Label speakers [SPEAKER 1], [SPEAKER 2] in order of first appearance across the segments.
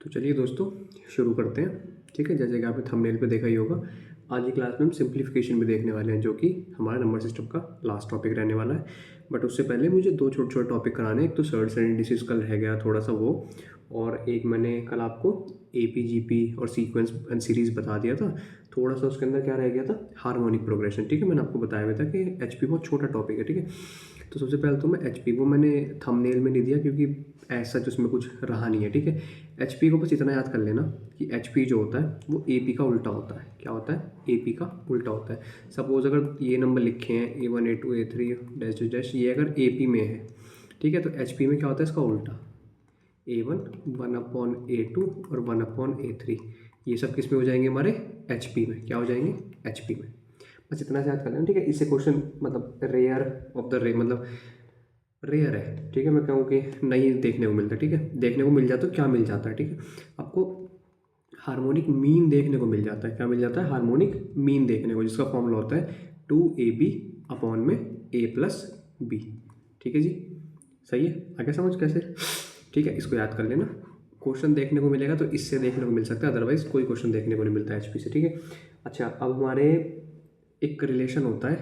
[SPEAKER 1] तो चलिए दोस्तों शुरू करते हैं। ठीक है, जैसे कि आपने थंबनेल पे देखा ही होगा, आज की क्लास में हम सिंप्लीफिकेशन भी देखने वाले हैं, जो कि हमारा नंबर सिस्टम का लास्ट टॉपिक रहने वाला है। बट उससे पहले मुझे दो छोटे छोटे टॉपिक कराने हैं। एक तो सर्ट्स एंड इंडिसेस कल रह गया थोड़ा सा वो, और एक मैंने कल आपको APGP और सीक्वेंस एंड सीरीज़ बता दिया था। थोड़ा सा उसके अंदर क्या रह गया था, हार्मोनिक प्रोग्रेशन। ठीक है, मैंने आपको बताया हुआ था कि HP बहुत छोटा टॉपिक है। ठीक है, तो सबसे पहले तो मैं HP को मैंने थंबनेल में नहीं दिया क्योंकि ऐसा जो उसमें कुछ रहा नहीं है। ठीक है, HP को बस इतना याद कर लेना कि HP जो होता है वो AP का उल्टा होता है। क्या होता है? AP का उल्टा होता है। सपोज अगर ये नंबर लिखे हैं A1 A2 A3 dash dash, ये अगर AP में है, ठीक है, तो HP में क्या होता है इसका उल्टा, A1 1/A2 और 1/A3। ये सब किस में हो जाएंगे हमारे? HP में। क्या हो जाएंगे? HP में। बस इतना से याद कर लेना। ठीक है, इससे क्वेश्चन मतलब रेयर ऑफ द रे, मतलब रेयर है। ठीक है, मैं कहूँ कि नहीं देखने को मिलता। ठीक है, देखने को मिल जाता तो क्या मिल जाता है? ठीक है, आपको हार्मोनिक मीन देखने को मिल जाता है। क्या मिल जाता है? हार्मोनिक मीन देखने को, जिसका फॉर्मूला होता है 2AB अपॉन में A+B। ठीक है जी, सही है। आगे समझ कैसे? ठीक है, इसको याद कर लेना। क्वेश्चन देखने को मिलेगा तो इससे देखने को मिल सकता है, अदरवाइज कोई क्वेश्चन देखने को नहीं मिलता है HP से। ठीक है, अच्छा, अब हमारे एक रिलेशन होता है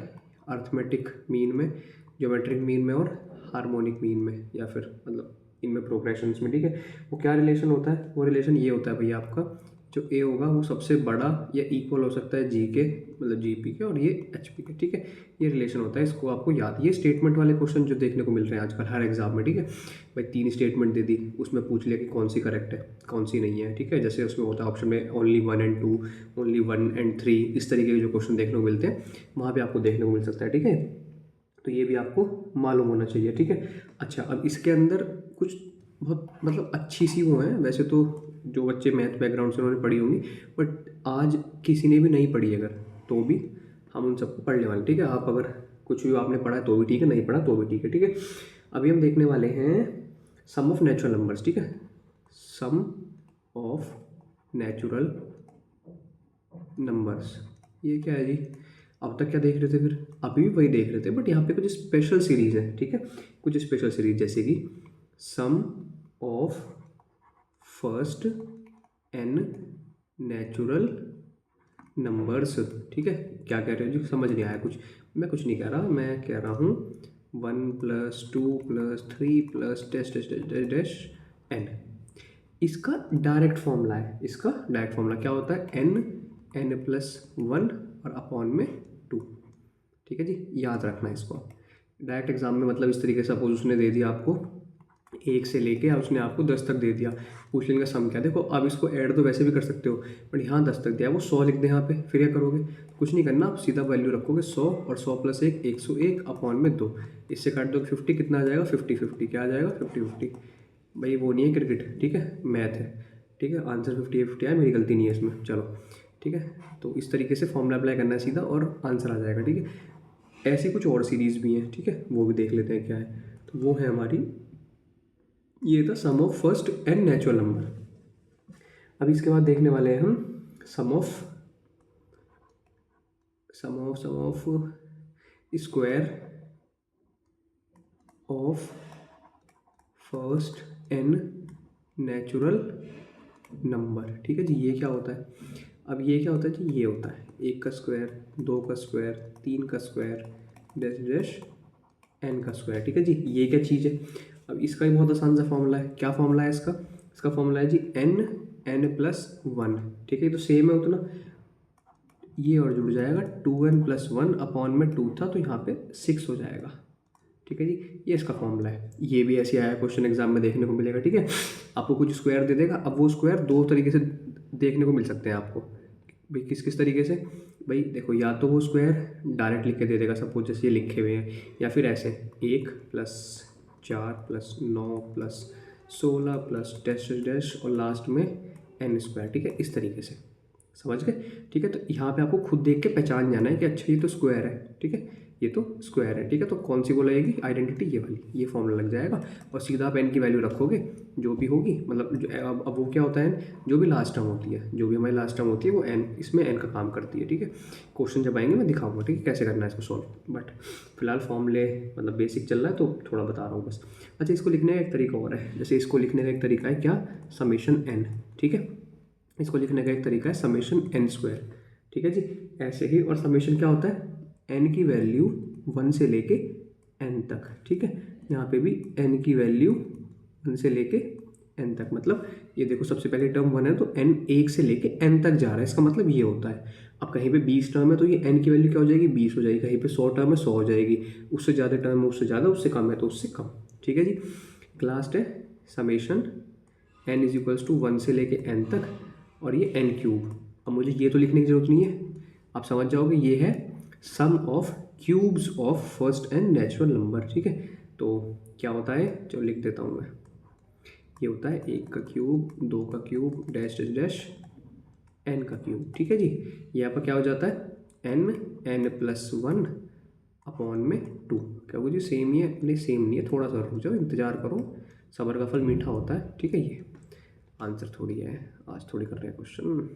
[SPEAKER 1] अर्थमेटिक मीन में, ज्योमेट्रिक मीन में और हार्मोनिक मीन में, या फिर मतलब इनमें प्रोग्रेशंस में। ठीक है, वो क्या रिलेशन होता है? वो रिलेशन ये होता है भैया, आपका जो A होगा वो सबसे बड़ा या इक्वल हो सकता है G के, मतलब GP के, और ये HP के। ठीक है, ये रिलेशन होता है, इसको आपको याद। ये स्टेटमेंट वाले क्वेश्चन जो देखने को मिल रहे हैं आजकल हर एग्जाम में। ठीक है भाई, 3 स्टेटमेंट दे दी, उसमें पूछ लिया कि कौन सी करेक्ट है कौन सी नहीं है। ठीक है, जैसे उसमें होता है ऑप्शन में ओनली 1 and 2, ओनली 1 and 3, इस तरीके के जो क्वेश्चन देखने को मिलते हैं वहाँ पर आपको देखने को मिल सकता है। ठीक है, तो ये भी आपको मालूम होना चाहिए। ठीक है, अच्छा, अब इसके अंदर कुछ बहुत मतलब अच्छी सी वो है, वैसे तो जो बच्चे मैथ बैकग्राउंड से उन्होंने पढ़ी होंगी, बट आज किसी ने भी नहीं पढ़ी अगर, तो भी हम उन सबको पढ़ने वाले। ठीक है, आप अगर कुछ भी आपने पढ़ा है तो भी ठीक है, नहीं पढ़ा तो भी ठीक है। ठीक है, अभी हम देखने वाले हैं सम ऑफ नेचुरल नंबर्स। ठीक है, सम ऑफ नेचुरल नंबर्स, ये क्या है जी? अब तक क्या देख रहे थे? फिर अभी भी वही देख रहे थे, बट यहाँ पे कुछ स्पेशल सीरीज है। ठीक है, कुछ स्पेशल सीरीज, जैसे कि sum of first n natural numbers. ठीक है, क्या कह रहे हो जी? समझ नहीं आया कुछ? मैं कुछ नहीं कह रहा, मैं कह रहा हूँ 1 + 2 + 3 + dash dash dash dash n। इसका डायरेक्ट फॉर्मूला है, इसका डायरेक्ट फॉर्मूला क्या होता है? n+1 और अपॉन में 2। ठीक है जी, याद रखना इसको। डायरेक्ट एग्जाम में मतलब इस तरीके से, सपोज उसने दे दिया आपको 1 से लेके उसने आपको 10 तक दे दिया, पूछ लेंगे सम क्या। देखो, अब इसको ऐड तो वैसे भी कर सकते हो, बट यहाँ 10 तक दिया, वो 100 लिख दे यहाँ पे, फिर क्या करोगे? कुछ नहीं करना, आप सीधा वैल्यू रखोगे 100, और 100 + 1 101 अपॉन में 2। इससे काट दो 50, कितना आ जाएगा? 50 50, क्या आ जाएगा? 50 50। भाई वो नहीं है क्रिकेट, ठीक है, मैथ है। ठीक है, आंसर 50 50 आया, मेरी गलती नहीं है इसमें। चलो ठीक है, तो इस तरीके से फॉर्मूला अप्लाई करना है सीधा और आंसर आ जाएगा। ठीक है, ऐसी कुछ और सीरीज़ भी हैं। ठीक है, वो भी देख लेते हैं क्या है। तो वो है हमारी, ये था sum of first n natural number. अब इसके बाद देखने वाले हैं हम sum of square of first n natural number. ठीक है जी, ये क्या होता है? अब ये क्या होता है जी? ये होता है 1 का स्क्वायर, 2 का स्क्वायर, 3 का स्क्वायर, डैश डैश n का स्क्वायर। ठीक है जी, ये क्या चीज़ है? अब इसका भी बहुत आसान सा फॉर्मूला है। क्या फॉर्मूला है इसका? इसका फॉर्मूला है जी n+1। ठीक है, तो सेम है उतना, ये और जुड़ जाएगा 2n+1 अपॉन में 2 था, तो यहाँ पे 6 हो जाएगा। ठीक है जी, ये इसका फॉर्मूला है। ये भी ऐसे आया क्वेश्चन एग्जाम में देखने को मिलेगा। ठीक है, आपको कुछ स्क्वायर दे देगा। अब वो स्क्वायर दो तरीके से देखने को मिल सकते हैं आपको। भाई किस किस तरीके से? भाई देखो, या तो वो स्क्वायर डायरेक्ट लिख के दे देगा, सपोज जैसे ये लिखे हुए हैं, या फिर ऐसे 1 + 4 + 9 + 16 + डैश डैश और लास्ट में n²। ठीक है, इस तरीके से, समझ गए? ठीक है, तो यहाँ पे आपको खुद देख के पहचान जाना है कि अच्छा ये तो स्क्वायर है। ठीक है, ये तो स्क्वायर है, ठीक है। तो कौन सी वो लगेगी आइडेंटिटी, ये वाली, ये फॉर्मूला लग जाएगा और सीधा आप एन की वैल्यू रखोगे जो भी होगी, मतलब अब वो क्या होता है, जो भी लास्ट टर्म होती है, जो भी हमारी लास्ट टर्म होती है वो एन, इसमें एन का काम करती है, ठीक है। क्वेश्चन जब आएंगे मैं दिखाऊंगा, ठीक है, कैसे करना है इसको सॉल्व, बट फिलहाल फॉर्मूले मतलब बेसिक चल रहा है तो थोड़ा बता रहा हूँ बस। अच्छा, इसको लिखने का एक तरीका और है, जैसे इसको लिखने का एक तरीका है क्या, समेशन एन, ठीक है। इसको लिखने का एक तरीका है समेशन एन स्क्वायर, ठीक है जी, ऐसे ही। और समेशन क्या होता है, एन की वैल्यू 1 से लेके एन तक, ठीक है। यहाँ पे भी एन की वैल्यू 1 से लेके एन तक, मतलब ये देखो सबसे पहले टर्म 1 है तो एन 1 से लेके एन तक जा रहा है, इसका मतलब ये होता है। अब कहीं पे 20 टर्म है तो ये एन की वैल्यू क्या हो जाएगी, 20 हो जाएगी। कहीं पे 100 टर्म है 100 हो जाएगी, उससे ज़्यादा टर्म है उससे ज़्यादा, उससे कम है तो उससे कम, ठीक है जी। लास्ट है summation n is equals to 1 से लेके एन तक और ये एन क्यूब। अब मुझे ये तो लिखने की जरूरत नहीं है, आप समझ जाओगे ये है sum of cubes of first n natural number, ठीक है। तो क्या होता है, चलो लिख देता हूँ मैं, ये होता है 1 का क्यूब, 2 का cube, dash dash dash n का क्यूब, ठीक है जी। यहाँ पर क्या हो जाता है एन प्लस 1 अपॉन में 2, क्या वो जी सेम ही है, नहीं सेम नहीं है, थोड़ा सा रुक जाओ, इंतजार करो, सब्र का फल मीठा होता है, ठीक है। ये आंसर थोड़ी है, आज थोड़ी कर रहे हैं क्वेश्चन,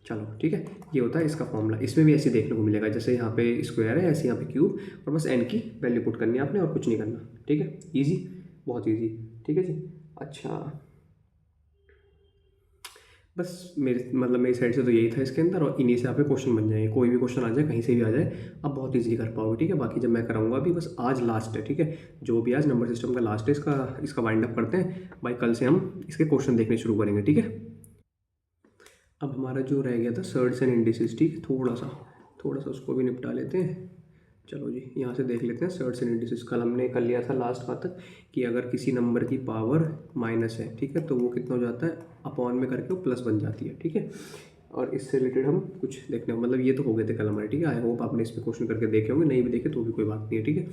[SPEAKER 1] चलो ठीक है। ये होता है इसका फॉर्मूला, इसमें भी ऐसे देखने को मिलेगा, जैसे यहाँ पे स्क्वायर है ऐसे यहाँ पे क्यूब, और बस एन की वैल्यू पुट करनी है आपने और कुछ नहीं करना, ठीक है। इजी, बहुत इजी, ठीक है जी। अच्छा, बस मेरी साइड से तो यही था इसके अंदर, और इन्हीं से आपके क्वेश्चन बन जाएंगे, कोई भी क्वेश्चन आ जाए कहीं से भी आ जाए आप बहुत इजीली कर पाओगे, ठीक है। बाकी जब मैं कराऊंगा अभी, बस आज लास्ट है, ठीक है, जो भी आज नंबर सिस्टम का लास्ट है इसका वाइंड अप करते हैं भाई, कल से हम इसके क्वेश्चन देखने शुरू करेंगे, ठीक है। अब हमारा जो रह गया था सर्ड्स एंड इंडिसेस, ठीक है, थोड़ा सा उसको भी निपटा लेते हैं। चलो जी, यहाँ से देख लेते हैं सर्ड्स एंड इंडिसेस। कल हमने कर लिया था लास्ट बात तक कि अगर किसी नंबर की पावर माइनस है, ठीक है, तो वो कितना हो जाता है, अपॉन में करके वो प्लस बन जाती है, ठीक है। और इससे रिलेटेड हम कुछ देखने, मतलब ये तो हो गए थे कल हमारे, ठीक है। आई होप आपने इस पर क्वेश्चन करके देखे होंगे, नहीं भी देखे तो भी कोई बात नहीं है, ठीक है,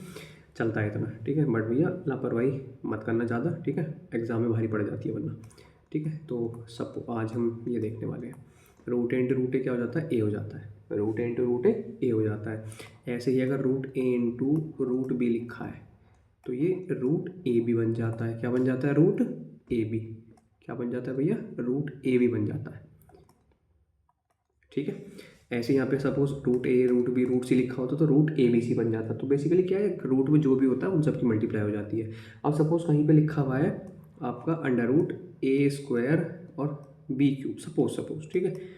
[SPEAKER 1] चलता है इतना, ठीक है। बट भैया लापरवाही मत करना ज़्यादा, ठीक है, एग्जाम में भारी पड़ जाती है वरना, ठीक है। तो सब आज हम ये देखने वाले हैं, रूट ए इंटू रूट ए क्या हो जाता है, ए हो जाता है, रूट ए इंटू रूट ए हो जाता है। ऐसे ही अगर root A into root B लिखा है तो ये रूट ए बी बन जाता है, क्या बन जाता है, रूट ए बी, क्या बन जाता है भैया, रूट ए बी बन जाता है, ठीक है। ऐसे यहाँ पे सपोज रूट ए रूट बी रूट सी लिखा होता तो रूट ए बी सी बन जाता। तो बेसिकली क्या है, रूट में जो भी होता है उन सब की मल्टीप्लाई हो जाती है। अब सपोज कहीं पे लिखा हुआ है आपका अंडर रूट ए स्क्वायर और बी क्यूब, सपोज, ठीक है।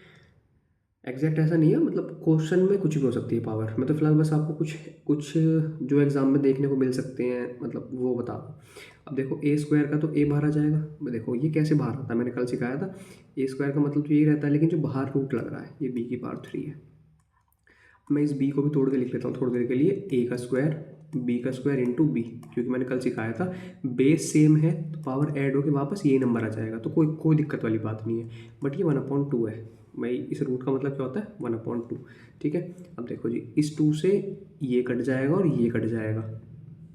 [SPEAKER 1] एग्जैक्ट ऐसा नहीं है, मतलब क्वेश्चन में कुछ भी हो सकती है पावर, मैं तो फिलहाल बस आपको कुछ जो एग्जाम में देखने को मिल सकते हैं मतलब वो बता दूँ। अब देखो ए स्क्वायर का तो ए बाहर आ जाएगा, देखो ये कैसे बाहर आता है, मैंने कल सिखाया था। ए स्क्वायर का मतलब तो यही रहता है, लेकिन जो बाहर रूट लग रहा है ये बी की पावर 3 है। मैं इस बी को भी तोड़ के लिख लेता हूँ थोड़ी देर के लिए, ए का स्क्वायर बी का स्क्वायर इंटू बी, क्योंकि मैंने कल सिखाया था बेस सेम है तो पावर ऐड होकर वापस यही नंबर आ जाएगा, तो कोई दिक्कत वाली बात नहीं है। बट ये 1/2 है, भाई इस रूट का मतलब क्या होता है 1/2, ठीक है। अब देखो जी, इस 2 से ये कट जाएगा और ये कट जाएगा,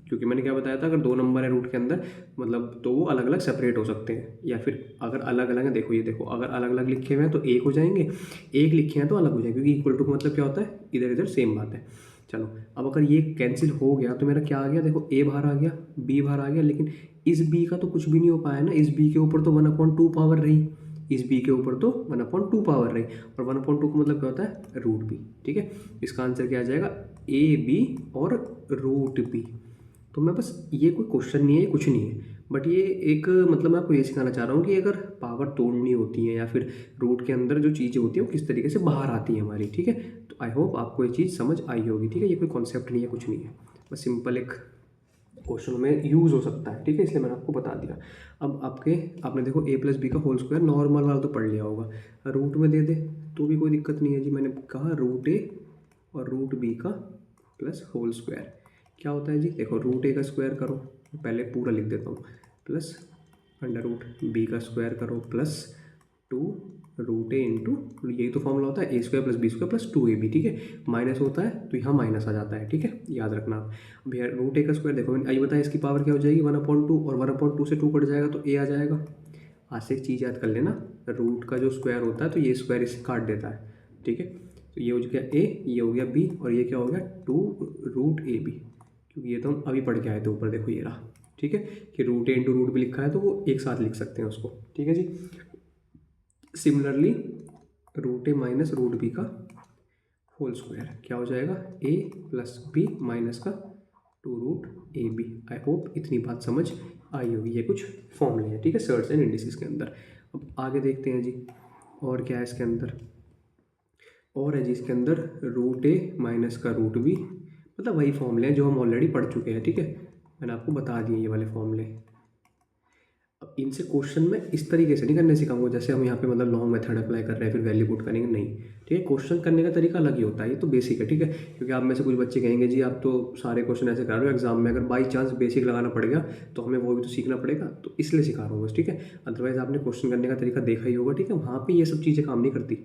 [SPEAKER 1] क्योंकि मैंने क्या बताया था, अगर 2 नंबर है रूट के अंदर मतलब तो वो अलग अलग सेपरेट हो सकते हैं, या फिर अगर अलग अलग है, देखो ये देखो, अगर अलग अलग लिखे हुए हैं तो एक हो जाएंगे, एक लिखे हैं तो अलग हो जाएंगे, क्योंकि इक्वल टू का मतलब क्या होता है, इधर इधर सेम बात है। चलो, अब अगर ये कैंसिल हो गया तो मेरा क्या आ गया, देखो ए बाहर आ गया, बी बाहर आ गया, लेकिन इस बी का तो कुछ भी नहीं हो पाया ना, इस बी के ऊपर तो 1/2 पावर रही, इस बी के ऊपर तो 1/2 पावर रही, और 1/2 का मतलब क्या होता है, रूट बी, ठीक है। इसका आंसर क्या आ जाएगा, ए बी और रूट बी। तो मैं बस, ये कोई क्वेश्चन नहीं है, ये कुछ नहीं है, बट ये एक मतलब मैं आपको ये सिखाना चाह रहा हूँ कि अगर पावर तोड़नी होती है या फिर रूट के अंदर जो चीज़ें होती हैं वो किस तरीके से बाहर आती हैं हमारी, ठीक है। तो आई होप आपको ये चीज़ समझ आई होगी, ठीक है। ये कोई कॉन्सेप्ट नहीं है, कुछ नहीं है, बस सिंपल एक क्वेश्चन में यूज़ हो सकता है, ठीक है, इसलिए मैंने आपको बता दिया। अब आपने देखो ए प्लस बी का होल स्क्वायर नॉर्मल वाला तो पढ़ लिया होगा, रूट में दे दे तो भी कोई दिक्कत नहीं है जी। मैंने कहा रूट ए और रूट बी का प्लस होल स्क्वायर क्या होता है जी, देखो रूट ए का स्क्वायर करो, पहले पूरा लिख देता हूँ, प्लस अंडर रूट बी का स्क्वायर करो प्लस 2 रूट ए इंटू, यही तो फॉर्मूला होता है A square plus B square plus 2ab, ठीक है। माइनस होता है तो यहाँ माइनस आ जाता है, ठीक है, याद रखना आप। भैया रूट ए का स्क्वायर देखो, मैंने आइए बताया इसकी पावर क्या हो जाएगी 1/2, और 1/2 से 2 कट जाएगा तो ए आ जाएगा। आज से एक चीज़ याद कर लेना, रूट का जो स्क्वायर होता है तो ये स्क्वायर इसे काट देता है, ठीक है। तो ये हो गया a, ये हो गया b, और ये क्या हो गया 2√ab, क्योंकि ये तो हम अभी पढ़ के आए थे ऊपर, देखो ये रहा। ठीक है, कि √a इंटू √b लिखा है तो वो एक साथ लिख सकते हैं उसको। ठीक है जी। सिमिलरली √a माइनस √b का होल स्क्वायर क्या हो जाएगा, a प्लस b माइनस का 2√ab। आई होप इतनी बात समझ आई होगी। ये कुछ फॉर्मूले हैं, ठीक है, सर्ट्स एंड इंडिसेस के अंदर। अब आगे देखते हैं जी, और क्या है इसके अंदर। और है जी इसके अंदर √a माइनस का √b, मतलब वही फॉर्मूले हैं जो हम ऑलरेडी पढ़ चुके हैं। ठीक है, मैंने आपको बता दिए ये वाले फॉर्मूले। अब इनसे क्वेश्चन में इस तरीके से नहीं करने सिखाऊंगा जैसे हम यहाँ पे मतलब लॉन्ग मेथड अप्लाई कर रहे हैं फिर वैल्यू पुट करेंगे, नहीं। ठीक है, क्वेश्चन करने का तरीका अलग ही होता है, ये तो बेसिक है। ठीक है, क्योंकि आप में से कुछ बच्चे कहेंगे जी आप तो सारे क्वेश्चन ऐसे कर रहे हो एग्जाम में, अगर बाई चांस बेसिक लगाना पड़ेगा तो हमें वो भी तो सीखना पड़ेगा, तो इसलिए सिखा रहा हूँ बस। ठीक है, अदरवाइज आपने क्वेश्चन करने का तरीका देखा ही होगा। ठीक है, वहाँ पर ये सब चीज़ें काम नहीं करती,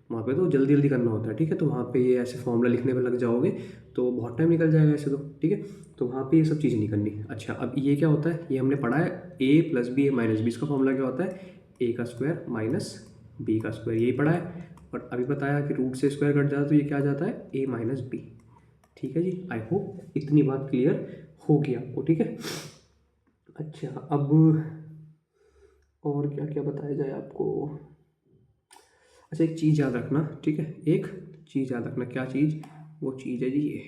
[SPEAKER 1] वहाँ पे तो जल्दी जल्दी करना होता है। ठीक है, तो वहाँ पे ये ऐसे फॉर्मूला लिखने पे लग जाओगे तो बहुत टाइम निकल जाएगा ऐसे तो। ठीक है, तो वहाँ पे ये सब चीज़ें नहीं करनी। अच्छा, अब ये क्या होता है, ये हमने पढ़ा है a plus B a minus B, इसका फॉर्मूला क्या होता है, a का स्क्वायर माइनस b का स्क्वायर, यही पढ़ा है। और अभी बताया कि रूट से स्क्वायर कट जाता है तो ये क्या आ जाता है, a माइनस बी। ठीक है जी, आई होप इतनी बात क्लियर होगी आपको। ठीक है, अच्छा अब और क्या क्या बताया जाए आपको। अच्छा, एक चीज़ याद रखना। ठीक है, एक चीज़ याद रखना, क्या चीज़, वो चीज़ है जी ये,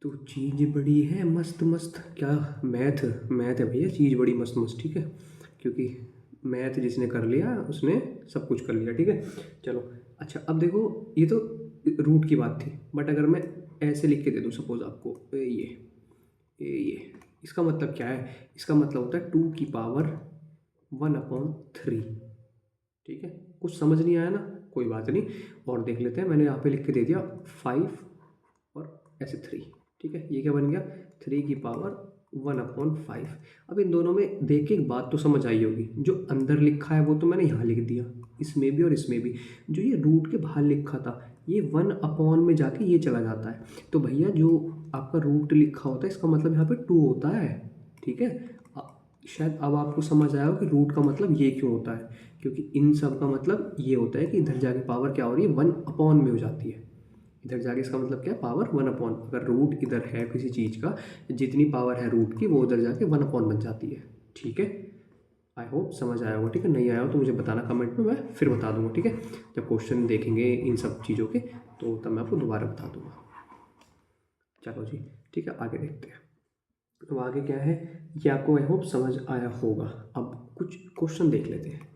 [SPEAKER 1] तो चीज़ बड़ी है मस्त मस्त, क्या मैथ, मैथ है भैया, चीज़ बड़ी मस्त मस्त। ठीक है, क्योंकि मैथ जिसने कर लिया उसने सब कुछ कर लिया। ठीक है, चलो। अच्छा, अब देखो ये तो रूट की बात थी, बट अगर मैं ऐसे लिख के दे दूँ सपोज आपको, ये इसका मतलब क्या है, इसका मतलब होता है 2⁻⁴। ठीक है, कुछ समझ नहीं आया ना, कोई बात नहीं, और देख लेते हैं। मैंने यहाँ पे लिख के दे दिया 5 और ऐसे 3। ठीक है, ये क्या बन गया, 3⁻⁴। अब इन दोनों में देख के एक बात तो समझ आई होगी, जो अंदर लिखा है वो तो मैंने यहाँ लिख दिया, इसमें भी और इसमें भी। जो ये रूट के बाहर लिखा था ये 1 में जाके ये चला जाता है, तो भैया जो आपका रूट लिखा होता है इसका मतलब यहाँ पे 2 होता है। ठीक है, शायद अब आपको समझ आया हो कि रूट का मतलब ये क्यों होता है, क्योंकि इन सब का मतलब ये होता है कि इधर जाके पावर क्या हो रही है, 1 में हो जाती है। इधर जाके इसका मतलब क्या है, पावर 1 अगर रूट इधर है किसी चीज़ का, जितनी पावर है रूट की वो उधर जाके 1 बन जाती है। ठीक है, आई होप समझ आया होगा। ठीक है, नहीं आया हो तो मुझे बताना कमेंट में, मैं फिर बता दूंगा। ठीक है, जब क्वेश्चन देखेंगे इन सब चीज़ों के तो तब मैं आपको दोबारा बता दूंगा। चलो जी, ठीक है, आगे देखते हैं। अब आगे क्या है ये आपको आई होप समझ आया होगा। अब कुछ क्वेश्चन देख लेते हैं।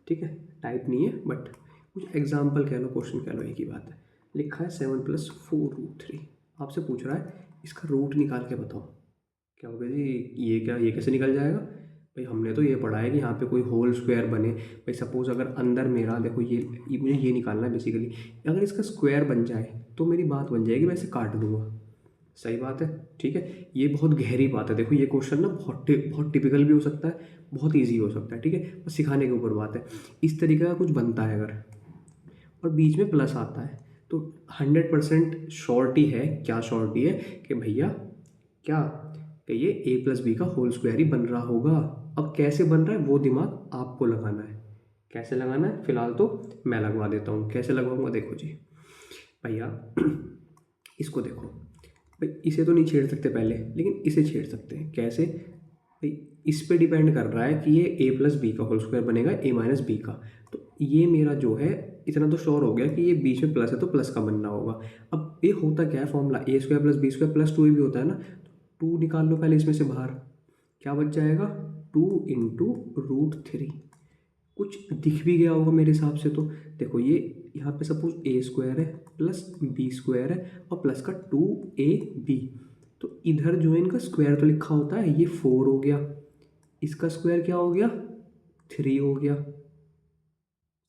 [SPEAKER 1] ठीक है, टाइप नहीं है बट कुछ एग्जाम्पल कह लो, क्वेश्चन कह लो, एक ही बात है। लिखा है 7 + 4√3, आपसे पूछ रहा है इसका रूट निकाल के बताओ। क्या होगा जी, ये क्या, ये कैसे निकल जाएगा भाई, हमने तो ये पढ़ा है कि यहाँ पे कोई होल स्क्वायर बने। भाई सपोज अगर अंदर मेरा देखो ये मुझे ये निकालना है बेसिकली, अगर इसका स्क्वायर बन जाए तो मेरी बात बन जाएगी, मैं इसे काट दूंगा। सही बात है। ठीक है, ये बहुत गहरी बात है। देखो ये क्वेश्चन ना बहुत टिपिकल भी हो सकता है, बहुत इजी हो सकता है। ठीक है, बस सिखाने के ऊपर बात है। इस तरीके का कुछ बनता है अगर, और बीच में प्लस आता है तो 100% श्योरिटी है। क्या श्योरिटी है कि भैया क्या, कि ये a+b का होल स्क्वायर ही बन रहा होगा। अब कैसे बन रहा है वो दिमाग आपको लगाना है, कैसे लगाना है फिलहाल तो मैं लगवा देता हूँ। कैसे लगवाऊंगा, देखो जी भैया इसको देखो भाई, इसे तो नहीं छेड़ सकते पहले, लेकिन इसे छेड़ सकते हैं। कैसे भाई, इस पे डिपेंड कर रहा है कि ये a+b का होल स्क्वायर बनेगा a - b का। तो ये मेरा जो है इतना तो श्योर हो गया कि ये बीच में प्लस है तो प्लस का बनना होगा। अब ये होता क्या है फॉर्मूला, a² + b² + 2 भी होता है ना, तो 2 निकाल लो पहले इसमें से बाहर, क्या बच जाएगा 2 × √3। कुछ दिख भी गया होगा मेरे हिसाब से तो। देखो ये यहाँ पे सपोज a² है प्लस b² है और प्लस का 2ab, तो इधर जो है इनका स्क्वायर तो लिखा होता है, ये 4 हो गया, इसका स्क्वायर क्या हो गया 3 हो गया।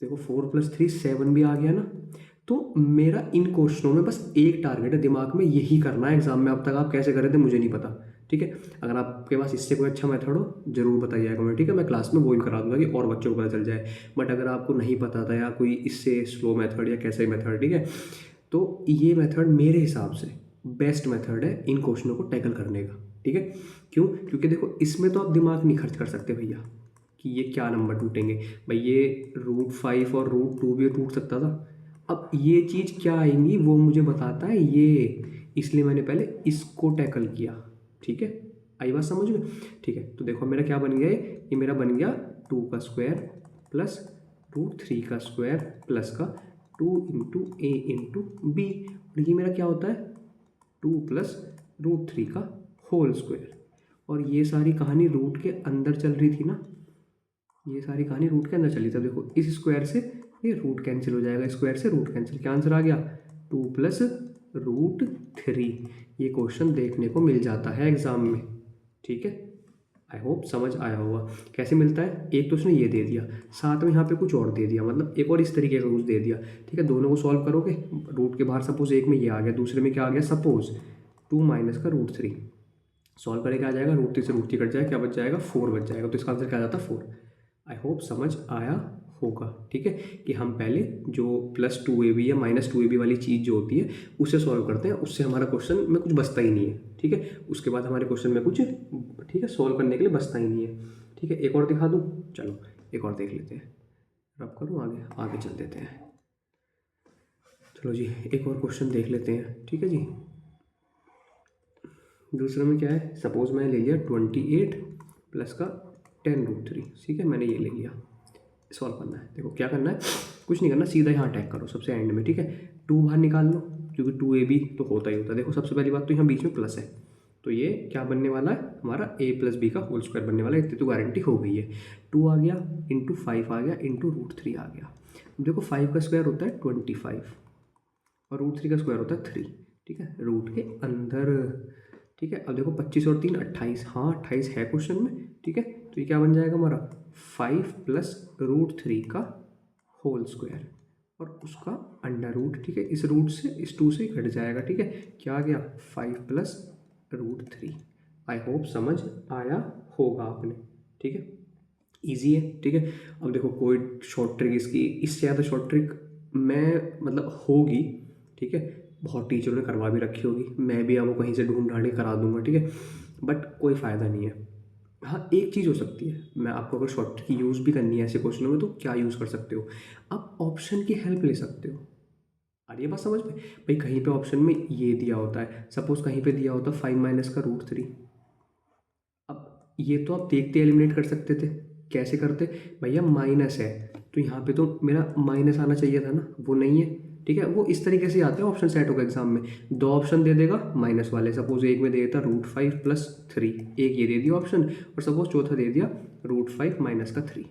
[SPEAKER 1] देखो 4 + 3 7 भी आ गया ना। तो मेरा इन क्वेश्चनों में बस एक टारगेट है दिमाग में, यही करना है एग्जाम में। अब तक आप कैसे कर रहे थे मुझे नहीं पता। ठीक है, अगर आपके पास इससे कोई अच्छा मेथड हो जरूर बताइएगा कमेंट। ठीक है, मैं क्लास में वो करा दूंगा कि और बच्चों को पता चल जाए। बट अगर आपको नहीं पता था या कोई इससे स्लो मेथड या कैसे मेथड, ठीक है, तो ये मेथड मेरे हिसाब से बेस्ट मेथड है इन क्वेश्चनों को टैकल करने का। ठीक है, क्यों, क्योंकि देखो इसमें तो आप दिमाग नहीं खर्च कर सकते भैया कि ये क्या नंबर टूटेंगे। भाई ये √5 और √2 भी टूट सकता था। अब ये चीज़ क्या आएंगी वो मुझे बताता है ये, इसलिए मैंने पहले इसको टैकल किया। ठीक है, आई बात समझ में? ठीक है, तो देखो मेरा क्या बन गया, ये मेरा बन गया 2 का स्क्वायर प्लस √3 का स्क्वायर प्लस का 2 इंटू ए इंटू बी, और ये मेरा क्या होता है 2 प्लस √3 का होल स्क्वायर। और ये सारी कहानी रूट के अंदर चल रही थी ना, ये सारी कहानी रूट के अंदर चली। तब देखो इस स्क्वायर से ये रूट कैंसिल हो जाएगा, स्क्वायर से रूट कैंसिल, क्या आंसर आ गया 2 प्लस √3। ये क्वेश्चन देखने को मिल जाता है एग्जाम में। ठीक है, आई होप समझ आया होगा। कैसे मिलता है, एक तो उसने ये दे दिया, साथ में यहाँ पे कुछ और दे दिया, मतलब एक और इस तरीके का कुछ दे दिया। ठीक है, दोनों को सॉल्व करोगे, रूट के बाहर सपोज एक में ये आ गया, दूसरे में क्या आ गया सपोज 2 माइनस का √3, सॉल्व करें क्या आ जाएगा √3 से √3 कट जाएगा, क्या बच जाएगा 4 बच जाएगा। तो इसका आंसर क्या आ जाता है 4। आई होप समझ आया होगा। ठीक है, कि हम पहले जो +2ab या -2ab वाली चीज़ जो होती है उसे सॉल्व करते हैं, उससे हमारा क्वेश्चन में कुछ बचता ही नहीं है। ठीक है, उसके बाद हमारे क्वेश्चन में कुछ ठीक है सॉल्व करने के लिए बचता ही नहीं है। ठीक है, एक और दिखा दूँ, चलो एक और देख लेते हैं, रब करूँ आगे आगे चल देते हैं। चलो जी एक और क्वेश्चन देख लेते हैं। ठीक है जी, दूसरे में क्या है, सपोज मैं ले लिया 28 प्लस का 10√3। ठीक है, मैंने ये ले लिया, सॉल्व करना है। देखो क्या करना है, कुछ नहीं करना, सीधा यहाँ अटैक करो सबसे एंड में। ठीक है, 2 बाहर निकाल लो, क्योंकि 2ab तो होता ही होता है। देखो सबसे पहली बात तो यहाँ बीच में प्लस है, तो ये क्या बनने वाला है हमारा a + b का होल स्क्वायर बनने वाला है, इतनी तो गारंटी हो गई है। 2 आ गया इंटू 5 आ गया इंटू √3 आ गया। देखो 5 का स्क्वायर होता है 25 और √3 का स्क्वायर होता है 3। ठीक है, रूट के अंदर। ठीक है, अब देखो 25 और 3 28, हाँ 28 है क्वेश्चन में। ठीक है, तो ये क्या बन जाएगा हमारा 5 प्लस √3 का होल स्क्वायर और उसका अंडर रूट। ठीक है, इस रूट से इस 2 से घट जाएगा। ठीक है, क्या आ गया 5 प्लस √3। आई होप समझ आया होगा आपने। ठीक है, ईजी है। ठीक है, अब देखो कोई शॉर्ट ट्रिक इससे ज़्यादा शॉर्ट ट्रिक मैं मतलब होगी। ठीक है, बहुत टीचरों ने करवा भी रखी होगी, मैं भी आपको कहीं से ढूंढ ढांड के करा दूंगा। ठीक है, बट कोई फ़ायदा नहीं है। हाँ एक चीज़ हो सकती है, मैं आपको अगर शॉर्ट ट्रिक यूज़ भी करनी है ऐसे क्वेश्चनों में तो क्या यूज़ कर सकते हो, आप ऑप्शन की हेल्प ले सकते हो। आ रही है बात समझ में? भाई कहीं पे ऑप्शन में ये दिया होता है, सपोज कहीं पे दिया होता 5 माइनस का √3। अब ये तो आप देखते एलिमिनेट कर सकते थे, कैसे करते, भैया माइनस है तो यहाँ पे तो मेरा माइनस आना चाहिए था ना, वो नहीं है। ठीक है, वो इस तरीके से आते हैं ऑप्शन सेट होगा एग्जाम में, 2 ऑप्शन दे देगा माइनस वाले, सपोज एक में दे देता √5 + 3, एक ये दे दिया ऑप्शन, और सपोज चौथा दे दिया √5 माइनस का 3।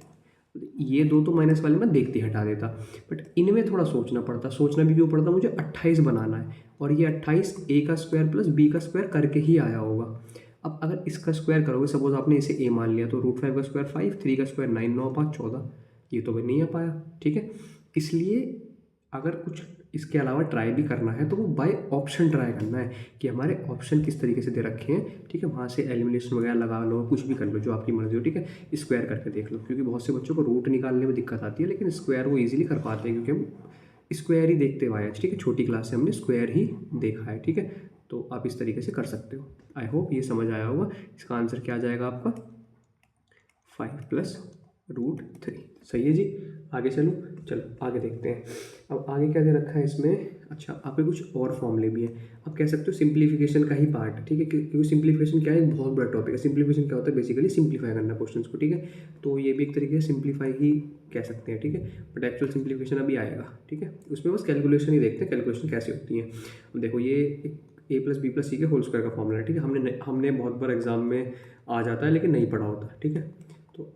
[SPEAKER 1] ये दो तो माइनस वाले में देखते हटा देता, बट इनमें थोड़ा सोचना पड़ता। सोचना भी क्यों पड़ता, मुझे 28 बनाना है और ये 28 a का स्क्वायर प्लस b का स्क्वायर करके ही आया होगा। अब अगर इसका स्क्वायर करोगे, सपोज आपने इसे a मान लिया, तो √5 का स्क्वायर 5, 3 का स्क्वायर 9, 9 5 14, ये तो भी नहीं आ पाया। ठीक है, इसलिए अगर कुछ इसके अलावा ट्राई भी करना है तो वो बाय ऑप्शन ट्राई करना है कि हमारे ऑप्शन किस तरीके से दे रखे हैं। ठीक है, वहाँ से एलिमिनेशन वगैरह लगा लो, कुछ भी कर लो जो आपकी मर्जी हो। ठीक है, स्क्वायर करके देख लो, क्योंकि बहुत से बच्चों को रूट निकालने में दिक्कत आती है, लेकिन स्क्वायर वो ईजिली कर पाते हैं क्योंकि हम स्क्वायर ही देखते हुए आए। ठीक है, छोटी क्लास से हमने स्क्वायर ही देखा है। ठीक है, तो आप इस तरीके से कर सकते हो। आई होप ये समझ आया होगा। इसका आंसर क्या आ जाएगा आपका 5 प्लस √3। सही है जी, आगे चलो, चलो आगे देखते हैं। अब आगे क्या दे रखा है इसमें, अच्छा आपके कुछ और फॉर्मूले भी हैं, आप कह सकते हो सिंप्लीफिकेशन का ही पार्ट है। ठीक है, क्योंकि सिंप्लीफिकेशन क्या है, एक बहुत बड़ा टॉपिक है। सिंप्लीफिकेशन क्या होता है, बेसिकली सिंप्लीफाई करना क्वेश्चंस को। ठीक है, तो ये भी एक तरीके से सिंप्लीफाई ही कह सकते हैं। ठीक है, बट एक्चुअल सिंप्लीफिकेशन अभी आएगा। ठीक है, उसमें बस कैलकुलेशन ही देखते हैं, कैलकुलेशन कैसे होती है। अब देखो ये a + b + c के होल स्क्वायर का फॉर्मूला है। ठीक है, हमने बहुत बार एग्जाम में आ जाता है लेकिन नहीं पढ़ा होता। ठीक है, तो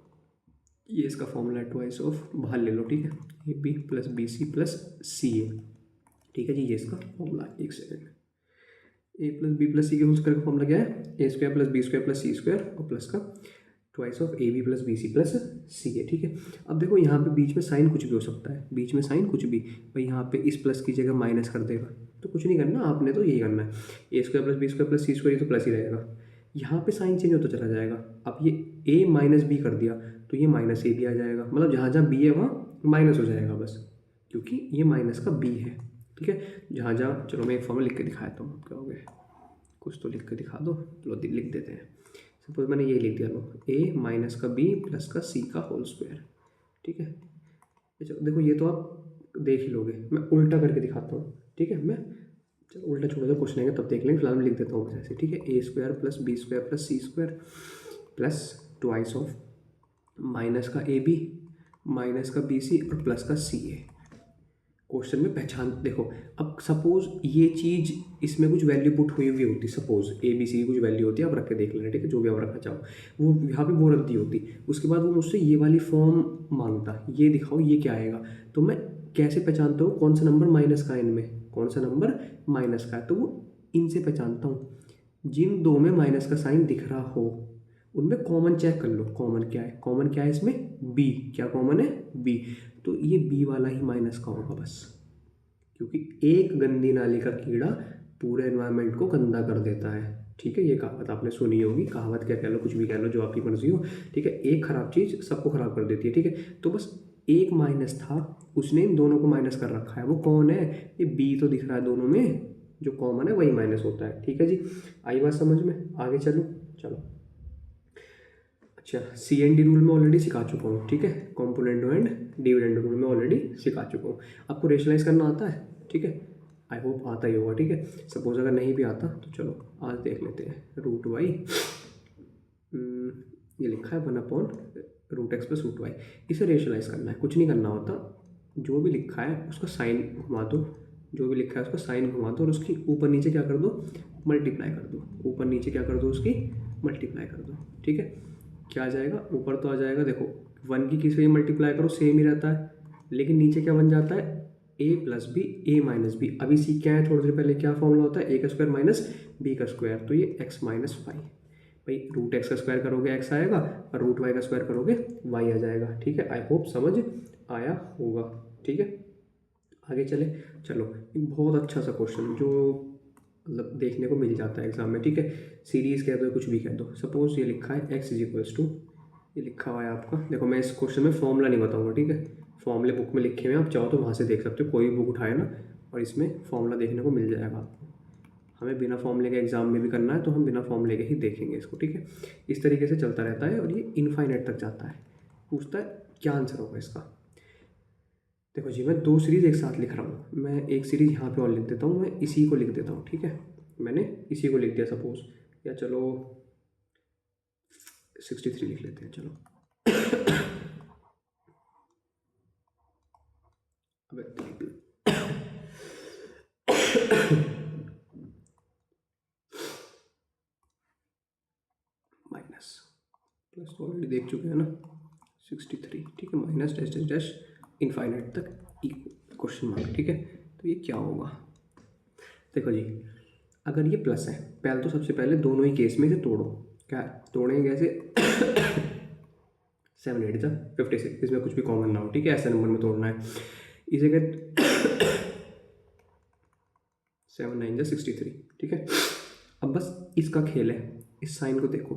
[SPEAKER 1] ये इसका फॉर्मूला है ट्वाइस ऑफ, बाहर ले लो। ठीक है, ab + bc + ca। ठीक है जी, ये इसका फॉर्मूला है। एक सेकेंड, a + b + c के होल स्क्वायर का फॉर्मूला क्या है, a² + b² + c² और प्लस का twice of ab + bc + ca। ठीक है, अब देखो यहाँ पे बीच में साइन कुछ भी हो सकता है, बीच में साइन कुछ भी, भाई यहाँ पे इस प्लस की जगह माइनस कर देगा, तो कुछ नहीं करना आपने, तो यही करना है a² + b² + c², ये तो प्लस ही रहेगा। यहाँ पे साइन चेंज होता चला जाएगा। अब ये a - b कर दिया तो ये -a भी आ जाएगा, मतलब जहाँ जहाँ b है वहाँ माइनस हो जाएगा बस, क्योंकि ये माइनस का b है। ठीक है, जहाँ जहाँ, चलो मैं एक फॉर्मूला लिख के दिखाता हूँ, क्या हो गया, कुछ तो लिख के दिखा दो, चलो लिख देते हैं। सपोज मैंने ये लिख दिया, लो a - का b + का c का होल स्क्वायर। ठीक है, अच्छा देखो ये तो आप देख ही लोगे, मैं उल्टा करके दिखाता हूँ, ठीक है। मैं चलो उल्टा छोड़ दो, क्वेश्चन आएंगे तब देख लेंगे, फिलहाल मैं लिख देता हूँ बस ऐसे, ठीक है। A square plus B square plus C square plus twice of minus का ए बी माइनस का बी सी और प्लस का सी ए। क्वेश्चन में पहचान देखो, अब सपोज ये चीज़ इसमें कुछ वैल्यू पुट हुई हुई होती, सपोज ए बी सी की कुछ वैल्यू होती है, आप रख के देख लेना, ठीक है, जो भी आप रखना चाहो, वो यहाँ पे वो रख दी होती। उसके बाद वो मुझसे ये वाली फॉर्म मांगता, ये दिखाओ ये क्या आएगा, तो मैं कैसे पहचानता हूँ कौन सा नंबर माइनस का है, इनमें कौन सा नंबर माइनस का है, तो वो इनसे पहचानता हूँ। जिन दो में माइनस का साइन दिख रहा हो उनमें कॉमन चेक कर लो, कॉमन क्या है, कॉमन क्या है इसमें, बी, क्या कॉमन है, बी, तो ये बी वाला ही माइनस का होगा बस, क्योंकि एक गंदी नाली का कीड़ा पूरे एनवायरनमेंट को गंदा कर देता है, ठीक है। ये कहावत आपने सुनी होगी, कहावत क्या कह लो, कुछ भी कह लो, जो आपकी मर्जी हो, ठीक है। एक खराब चीज़ सबको खराब कर देती है, ठीक है। तो बस एक माइनस था, उसने इन दोनों को माइनस कर रखा है, वो कौन है, ये बी तो दिख रहा है दोनों में, जो कॉमन है वही माइनस होता है, ठीक है जी। आई बात समझ में, आगे चलो। चलो अच्छा, सी एंड डी रूल में ऑलरेडी सिखा चुका हूँ, ठीक है। कॉम्पोनेंट एंड डिविडेंड रूल में ऑलरेडी सिखा चुका हूँ। आपको रेशनलाइज करना आता है, ठीक है, आई होप आता ही होगा, ठीक है। सपोज अगर नहीं भी आता तो चलो आज देख लेते हैं। रूट वाई, ये लिखा है 1/√x प्लस रूट वाई, इसे रेशनलाइज करना है, कुछ नहीं करना होता, जो भी लिखा है उसका साइन घुमा दो, जो भी लिखा है उसका साइन घुमा दो और उसकी ऊपर नीचे क्या कर दो, मल्टीप्लाई कर दो, ऊपर नीचे क्या कर दो, उसकी मल्टीप्लाई कर दो, ठीक है। क्या आ जाएगा, ऊपर तो आ जाएगा, देखो 1 की किसी मल्टीप्लाई करो सेम ही रहता है, लेकिन नीचे क्या बन जाता है, ए प्लस बी ए माइनस बी। अभी सीख क्या है, थोड़ी देर पहले क्या फॉर्मूला होता है, ए का स्क्वायर माइनस बी का स्क्वायर, तो ये एक्स माइनस वाई, भाई रूट एक्स का स्क्वायर करोगे एक्स आएगा और रूट वाई का स्क्वायर करोगे वाई आ जाएगा, ठीक है। आई होप समझ आया होगा, ठीक है। आगे चले, चलो एक बहुत अच्छा सा क्वेश्चन जो मतलब देखने को मिल जाता है एग्जाम में, ठीक है। सीरीज़ कह दो, कुछ भी कह दो, सपोज ये लिखा है एक्स इज इक्वल्स टू, ये लिखा हुआ है आपका, देखो मैं इस क्वेश्चन में फॉर्मूला नहीं बताऊंगा, ठीक है। फॉर्मूले बुक में लिखे हुए हैं, आप चाहो तो वहाँ से देख सकते हो, कोई भी बुक उठाए ना, और इसमें फॉर्मूला देखने को मिल जाएगा आपको। हमें बिना फॉर्मूले के एग्जाम में भी करना है तो हम बिना फॉर्मूले के ही देखेंगे इसको, ठीक है। इस तरीके से चलता रहता है और ये इनफाइनाइट तक जाता है, पूछता है क्या आंसर होगा इसका। देखो जी, मैं दो सीरीज़ एक साथ लिख रहा हूँ, मैं एक सीरीज़ यहाँ पे और लिख देता हूँ, मैं इसी को लिख देता हूँ, ठीक है। मैंने इसी को लिख दिया सपोज, या चलो 63 लिख लेते हैं, चलो अबे माइनस प्लस तो ऑलरेडी देख चुके हैं ना, 63, ठीक है, minus dash dash dash infinite तक क्वेश्चन मार्क, ठीक है। तो ये क्या होगा, देखो जी, अगर ये प्लस है, पहले तो सबसे पहले दोनों ही केस में इसे तोड़ो, क्या तोड़ेंगे कैसे 7 8 जा 56, इसमें कुछ भी कॉमन ना हो, ठीक है, ऐसे नंबर में तोड़ना है इसे, क्या 7 9 जा 63, ठीक है। अब बस इसका खेल है, इस साइन को देखो,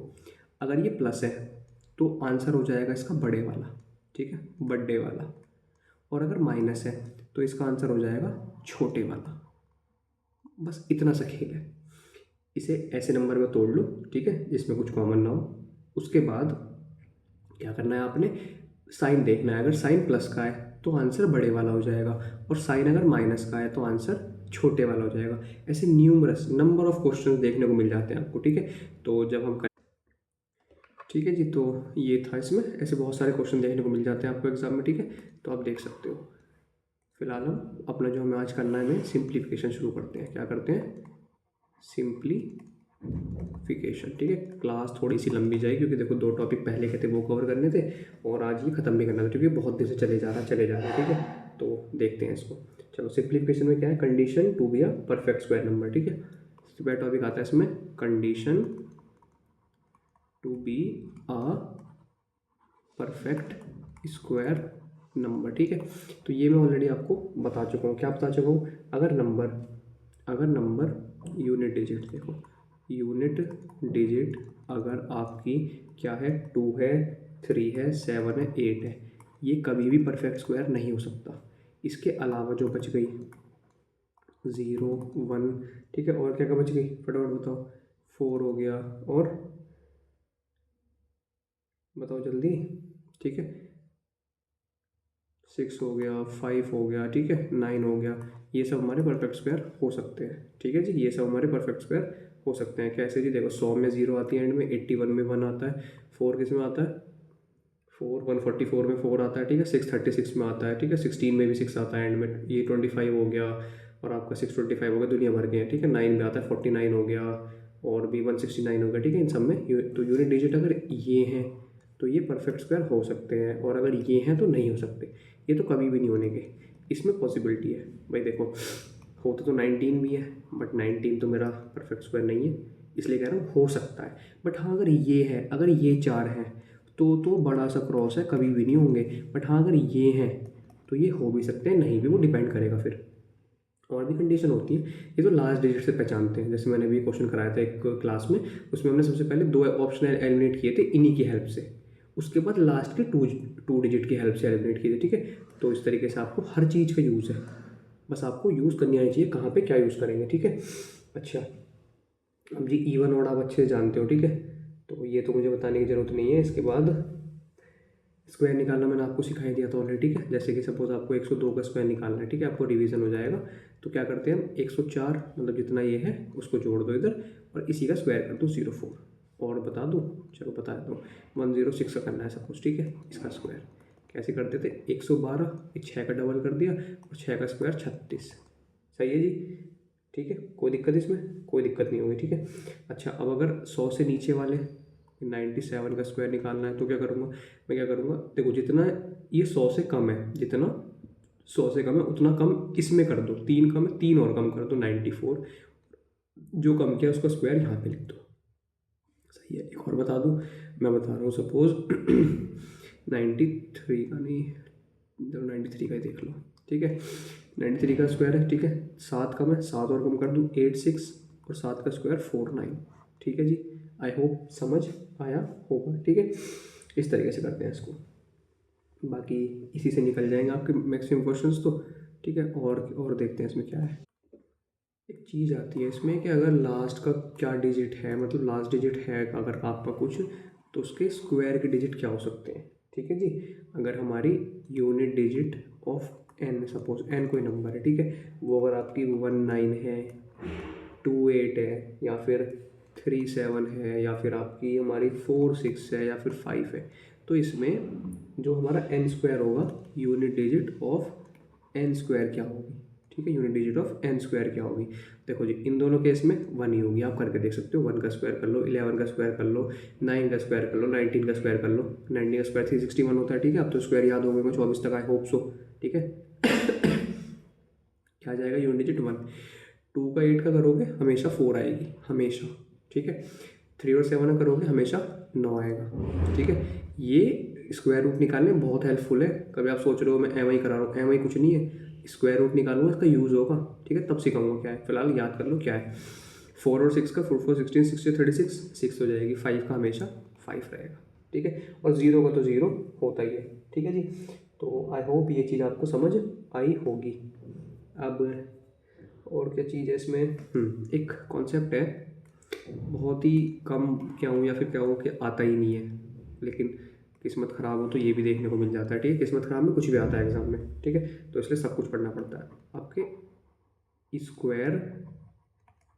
[SPEAKER 1] अगर ये प्लस है तो आंसर हो जाएगा इसका बड़े वाला, ठीक है, बड़े वाला, और अगर माइनस है तो इसका आंसर हो जाएगा छोटे वाला, बस इतना सा खेल है। इसे ऐसे नंबर में तोड़ लो, ठीक है, जिसमें कुछ कॉमन ना हो। उसके बाद क्या करना है आपने, साइन देखना है, अगर साइन प्लस का है तो आंसर बड़े वाला हो जाएगा, और साइन अगर माइनस का है तो आंसर छोटे वाला हो जाएगा। ऐसे न्यूमरस नंबर ऑफ क्वेश्चन देखने को मिल जाते हैं आपको, ठीक है। तो जब हम ठीक है जी, तो ये था, इसमें ऐसे बहुत सारे क्वेश्चन देखने को मिल जाते हैं आपको एग्जाम में, ठीक है, तो आप देख सकते हो। फिलहाल हम अपना जो हमें आज करना है, हमें सिंप्लीफिकेशन शुरू करते हैं, क्या करते हैं, सिंप्लीफिकेशन, ठीक है। क्लास थोड़ी सी लंबी जाएगी क्योंकि देखो 2 टॉपिक पहले के थे वो कवर करने थे, और आज ये ख़त्म भी करना था क्योंकि बहुत देर से चले जा रहा है, ठीक है। तो देखते हैं इसको, चलो सिंप्लीफिकेशन में क्या है, condition to be a perfect square number, ठीक है। तो पहला टॉपिक आता है इसमें, condition to be a perfect square number, ठीक है। तो ये मैं ऑलरेडी आपको बता चुका हूँ, क्या बता चुका हूँ, अगर नंबर यूनिट डिजिट, देखो यूनिट डिजिट अगर आपकी क्या है, 2 है, 3 है, 7 है, 8 है, ये कभी भी परफेक्ट स्क्वायर नहीं हो सकता। इसके अलावा जो बच गई 0 1, ठीक है, और क्या क्या बच गई फटाफट बताओ, 4 हो गया, और बताओ जल्दी, ठीक है, 6 हो गया, 5 हो गया, ठीक है, 9 हो गया, ये सब हमारे परफेक्ट स्क्वायर हो सकते हैं। ठीक है जी, ये सब हमारे परफेक्ट स्क्वायर हो सकते हैं। कैसे जी, देखो 100 में 0 आती है एंड में, 81 में 1 आता है, 4 किस में आता है, 4 144 में 4 आता है, ठीक है, 636 में आता है, ठीक है, 16 में भी 6 आता है एंड में, ये 25 हो गया और आपका 625 हो गया, दुनिया भर के हैं, ठीक है। 9 में आता है, 49 हो गया और भी 169 हो गया, ठीक है। इन सब में तो यूनिट डिजिट अगर ये हैं तो ये परफेक्ट स्क्वायर हो सकते हैं, और अगर ये हैं तो नहीं हो सकते, ये तो कभी भी नहीं होने के। इसमें पॉसिबिलिटी है भाई, देखो होता तो 19 भी है, बट 19 तो मेरा परफेक्ट स्क्वायर नहीं है, इसलिए कह रहा हूँ हो सकता है। बट हाँ अगर ये है, अगर ये 4 हैं तो बड़ा सा क्रॉस है, कभी भी नहीं होंगे। बट हाँ अगर ये हैं तो ये हो भी सकते हैं, नहीं भी, वो डिपेंड करेगा फिर, और भी कंडीशन होती है। ये तो लास्ट डिजिट से पहचानते हैं, जैसे मैंने भी क्वेश्चन कराया था एक क्लास में, उसमें हमने सबसे पहले 2 ऑप्शन एलिमिनेट किए थे इन्हीं की हेल्प से, उसके बाद लास्ट के टू डिजिट की हेल्प से एलिमिनेट किए थे, ठीक है। तो इस तरीके से आपको हर चीज़ का यूज़ है, बस आपको यूज़ करनी आनी चाहिए, कहाँ पे क्या यूज़ करेंगे, ठीक है। अच्छा, अब जी इवन ऑड आप अच्छे से जानते हो, ठीक है, तो ये तो मुझे बताने की ज़रूरत नहीं है। इसके बाद स्क्वायर निकालना मैंने आपको सिखाई दिया था ऑलरेडी, ठीक है। जैसे कि सपोज आपको 102 का स्क्वायर निकालना है, ठीक है, आपको रिवीजन हो जाएगा। तो क्या करते हैं हम, 104 मतलब जितना ये है उसको जोड़ दो इधर, और इसी का स्क्वायर कर दो 04। और बता दूँ, चलो बता देता हूँ, 106 का करना है सपोज, ठीक है। इसका स्क्वायर कैसे करते थे, 112, 6 का डबल कर दिया और 6 का स्क्वायर 36, सही है जी, ठीक है। कोई दिक्कत इसमें, कोई दिक्कत नहीं होगी, ठीक है। अच्छा, अब अगर 100 से नीचे वाले 97 का स्क्वायर निकालना है तो क्या करूँगा, मैं क्या करूँगा, देखो जितना ये 100 से कम है, जितना 100 से कम है उतना कम इसमें कर दो, 3 कम है 3 और कम कर दो, 94, जो कम किया उसका स्क्वायर यहाँ पे लिख दो, सही है। एक और बता दूँ, मैं बता रहा हूँ सपोज 93 का नहीं, इधर 93 का ही देख लो, ठीक है। 93 का स्क्वायर है, ठीक है, 7 कम है, 7 और कम कर दूँ 86, और 7 का स्क्वायर 49, ठीक है जी। आई होप समझ आया होगा, ठीक है। इस तरीके से करते हैं इसको, बाकी इसी से निकल जाएंगे आपके मैक्सिमम क्वेश्चंस तो, ठीक है। और देखते हैं इसमें क्या है। एक चीज़ आती है इसमें कि अगर लास्ट का क्या डिजिट है, मतलब लास्ट डिजिट है अगर आपका कुछ, तो उसके स्क्वायर के डिजिट क्या हो सकते हैं, ठीक है जी। अगर हमारी unit digit of n, suppose n कोई नंबर है, ठीक है, वो अगर आपकी 19 है, 28 है, या फिर 37 है, या फिर आपकी हमारी 46 है, या फिर 5 है, तो इसमें जो हमारा एन स्क्वायर होगा, unit digit of n square क्या होगी, ठीक है, unit digit of n square क्या होगी। देखो जी, इन दोनों केस में 1 ही होगी, आप करके देख सकते हो। 1 का स्क्वायर कर लो, 11 का स्क्वायर कर लो, 9 का स्क्वायर कर लो, 19 का स्क्वायर कर लो, 19 का स्क्वायर 361 होता है, ठीक है। अब तो स्क्वायर याद हो गए 24 तक, आई होप सो, ठीक है। क्या जाएगा, यूनिट डिजिट 1। 2 का 8 का करोगे हमेशा 4 आएगी, हमेशा, ठीक है। 3 और 7 का करोगे हमेशा 9 आएगा, ठीक है। ये स्क्वायर रूट निकालने में बहुत हेल्पफुल है। कभी आप सोच रहे हो मैं एम आई करा रहा हूँ, एम आई कुछ नहीं है, स्क्वायर रूट निकालूंगा, इसका यूज़ होगा, ठीक है, तब सिखाऊंगा क्या है। फिलहाल याद कर लो क्या है। 4 और 6 का, 4 4 16, 6 से 36, 6 हो जाएगी। 5 का हमेशा 5 रहेगा, ठीक है। और 0 का तो 0 होता ही है, ठीक है जी। तो आई होप ये चीज़ आपको समझ आई होगी। अब और क्या चीज़ है इसमें, एक कॉन्सेप्ट है, बहुत ही कम क्या हूँ या फिर क्या हूँ कि आता ही नहीं है, लेकिन किस्मत ख़राब हो तो ये भी देखने को मिल जाता है, ठीक है। किस्मत ख़राब में कुछ भी आता है एग्ज़ाम में, ठीक है, तो इसलिए सब कुछ पढ़ना पड़ता है। आपके स्क्वायर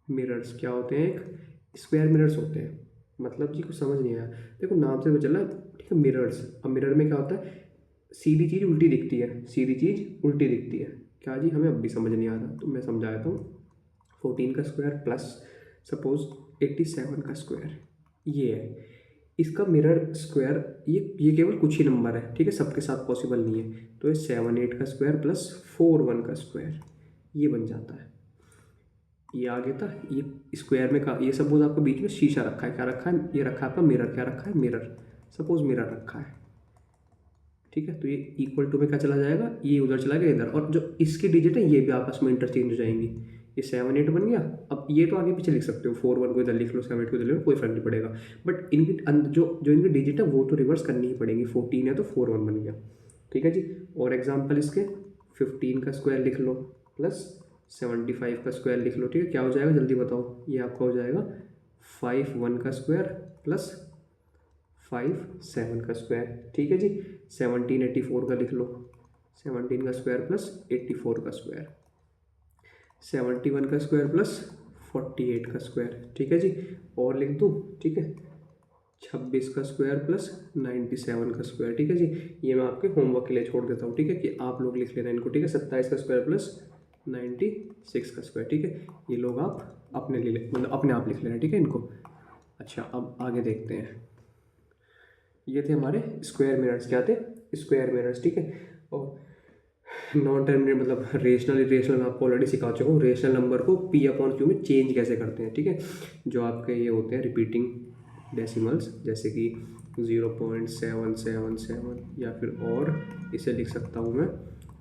[SPEAKER 1] मिरर्स क्या होते हैं, एक स्क्वायर मिरर्स होते हैं, मतलब जी कुछ समझ नहीं आया, देखो नाम से पता चला, ठीक है, मिरर्स। अब मिरर में क्या होता है, सीधी चीज़ उल्टी दिखती है, सीधी चीज़ उल्टी दिखती है, क्या जी, हमें अब भी समझ नहीं आ रहा, तो मैं समझा देता हूँ। 14 का स्क्वायर प्लस सपोज 87 का स्क्वायर, ये है इसका मिरर स्क्वायर। ये केवल कुछ ही नंबर है, ठीक है, सबके साथ पॉसिबल नहीं है। तो ये 7 8 का स्क्वायर प्लस 4 1 का स्क्वायर, ये बन जाता है। ये आगे था, ये स्क्वायर में का, ये सपोज आपको बीच में शीशा रखा है, क्या रखा है, ये रखा है आपका मिरर, क्या रखा है, मिरर, सपोज मिरर रखा है, ठीक है। तो ये इक्वल टू में क्या चला जाएगा, ये उधर चला गया इधर, और जो इसकी डिजिट है ये भी आपस में इंटरचेंज हो जाएंगी। ये 7 8 बन गया। अब ये तो आगे पीछे लिख सकते हो, 4 1 को इधर लिख लो, 7 8 को इधर लिख लो, कोई फर्क नहीं पड़ेगा। बट इनकी जो इनकी डिजिट है वो तो रिवर्स करनी ही पड़ेगी। 14 है तो 4 1 बन गया, ठीक है जी। और एग्जाम्पल इसके, 15 का स्क्वायर लिख लो प्लस 75 का स्क्वायर लिख लो, ठीक है, क्या हो जाएगा जल्दी बताओ। ये आपका हो जाएगा 5 1 का स्क्वायर प्लस 5 7 का स्क्वायर, ठीक है जी। 1784 का लिख लो, 17 का स्क्वायर प्लस 84 का स्क्वायर, 71 का स्क्वायर प्लस 48 का स्क्वायर, ठीक है जी। और लिख दूँ, ठीक है, 26 का स्क्वायर प्लस 97 का स्क्वायर, ठीक है जी। ये मैं आपके होमवर्क के लिए छोड़ देता हूँ, ठीक है, कि आप लोग लिख लेना इनको, ठीक है। 27 का स्क्वायर प्लस 96 का स्क्वायर, ठीक है। ये लोग आप अपने लिए मतलब अपने आप लिख लेना, ठीक है इनको। अच्छा, अब आगे देखते हैं। ये थे हमारे स्क्वायर मिरर्स, क्या थे, स्क्वायर मिरर्स, ठीक है। और नॉन टर्मिनेट मतलब रेशनल इरेशनल मैं आपको ऑलरेडी सिखा चुका हूँ। रेशनल नंबर को पी अपॉन क्यू में चेंज कैसे करते हैं, ठीक है। जो आपके ये होते हैं रिपीटिंग डेसिमल्स, जैसे कि 0.777 या फिर और इसे लिख सकता हूँ मैं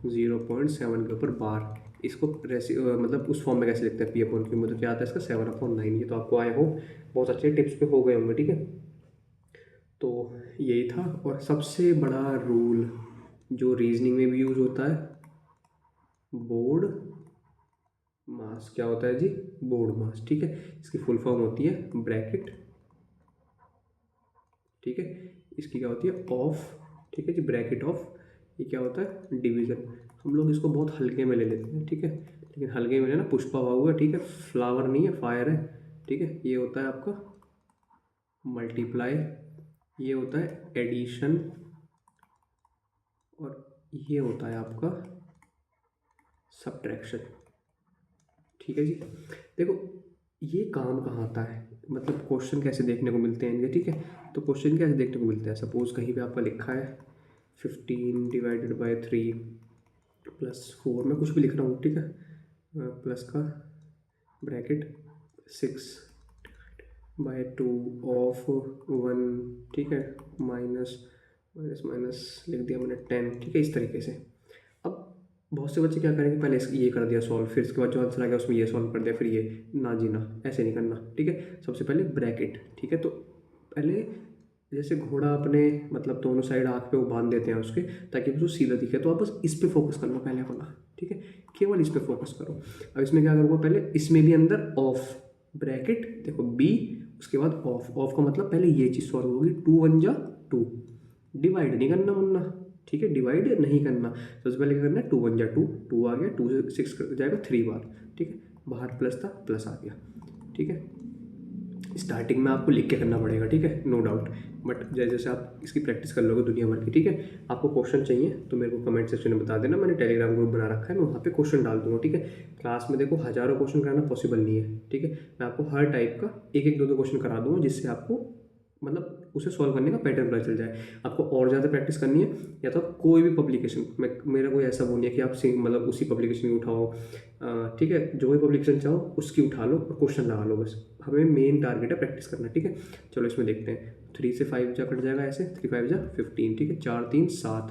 [SPEAKER 1] 0.7 के ऊपर बार। इसको मतलब उस फॉर्म में कैसे लिखते हैं पी अपॉन क्यू में, तो क्या आता है इसका 7/9। ये तो आपको आई होप बहुत अच्छे टिप्स पे हो गए होंगे, ठीक है। तो यही था। और सबसे बड़ा रूल जो रीजनिंग में भी यूज़ होता है, बोर्ड मास, क्या होता है जी, बोर्ड मास, ठीक है। इसकी फुल फॉर्म होती है ब्रैकेट, ठीक है। इसकी क्या होती है, ऑफ, ठीक है जी, ब्रैकेट ऑफ। ये क्या होता है, डिवीज़न। हम लोग इसको बहुत हल्के में ले लेते हैं, ठीक है, लेकिन हल्के में लेना, पुष्पा भाव है, ठीक है, फ्लावर नहीं है, फायर है, ठीक है। ये होता है आपका मल्टीप्लाई, ये होता है एडिशन, और ये होता है आपका सब्ट्रैक्शन, ठीक है जी। देखो ये काम कहाँ आता है, मतलब क्वेश्चन कैसे देखने को मिलते हैं इनके, ठीक है। तो क्वेश्चन कैसे देखने को मिलते हैं, सपोज कहीं पे आपका लिखा है 15 डिवाइडेड बाय 3 प्लस 4, मैं कुछ भी लिख रहा हूँ, ठीक है, प्लस का ब्रैकेट 6 बाय 2 ऑफ 1, ठीक है, माइनस माइनस माइनस लिख दिया मैंने 10, ठीक है, इस तरीके से। अब बहुत से बच्चे क्या करेंगे, पहले ये कर दिया सॉल्व, फिर इसके बाद जो आंसर आ गया उसमें ये सॉल्व कर दिया, फिर ये, ना जी ना, ऐसे नहीं करना, ठीक है। सबसे पहले ब्रैकेट, ठीक है। तो पहले जैसे घोड़ा अपने मतलब दोनों साइड आँख पे वो बांध देते हैं उसके, ताकि उसको सीधा दिखे, तो आप बस इस पे फोकस कर लो पहले वाला, ठीक है, केवल इस पे फोकस करो। अब इसमें क्या करूँगा, पहले इसमें भी अंदर ऑफ ब्रैकेट, देखो बी, उसके बाद ऑफ, ऑफ का मतलब पहले ये चीज़ सॉल्व होगी, 2 1 जा 2, डिवाइड नहीं करना मुन्ना, ठीक है, डिवाइड नहीं करना। सबसे पहले क्या करना है, 2 1 जा 2, 2 आ गया, 2 से 6 जाएगा 3 बार, ठीक है, बाहर प्लस था, प्लस आ गया, ठीक है। स्टार्टिंग में आपको लिख के करना पड़ेगा, ठीक है, नो डाउट, बट जैसे जैसे आप इसकी प्रैक्टिस कर लोगे दुनिया भर की, ठीक है। आपको क्वेश्चन चाहिए तो मेरे को कमेंट सेक्शन में बता देना, मैंने टेलीग्राम ग्रुप बना रखा है, मैं वहाँ पे क्वेश्चन डाल दूँगा, ठीक है। क्लास में देखो हज़ारों क्वेश्चन कराना पॉसिबल नहीं है, ठीक है। मैं आपको हर टाइप का एक एक दो दो क्वेश्चन करा दूँगा, जिससे आपको मतलब उसे सॉल्व करने का पैटर्न पता चल जाए। आपको और ज़्यादा प्रैक्टिस करनी है, या तो आप कोई भी पब्लिकेशन, मेरा कोई ऐसा वो नहीं है कि आप मतलब उसी पब्लिकेशन की उठाओ, ठीक है, जो भी पब्लिकेशन चाहो उसकी उठा लो और क्वेश्चन लगा लो, बस हमें मेन टारगेट है प्रैक्टिस करना, ठीक है। चलो इसमें देखते हैं, 3 से 5 जा कट जाएगा ऐसे, 3 5 जा 15, ठीक है, 4 3 7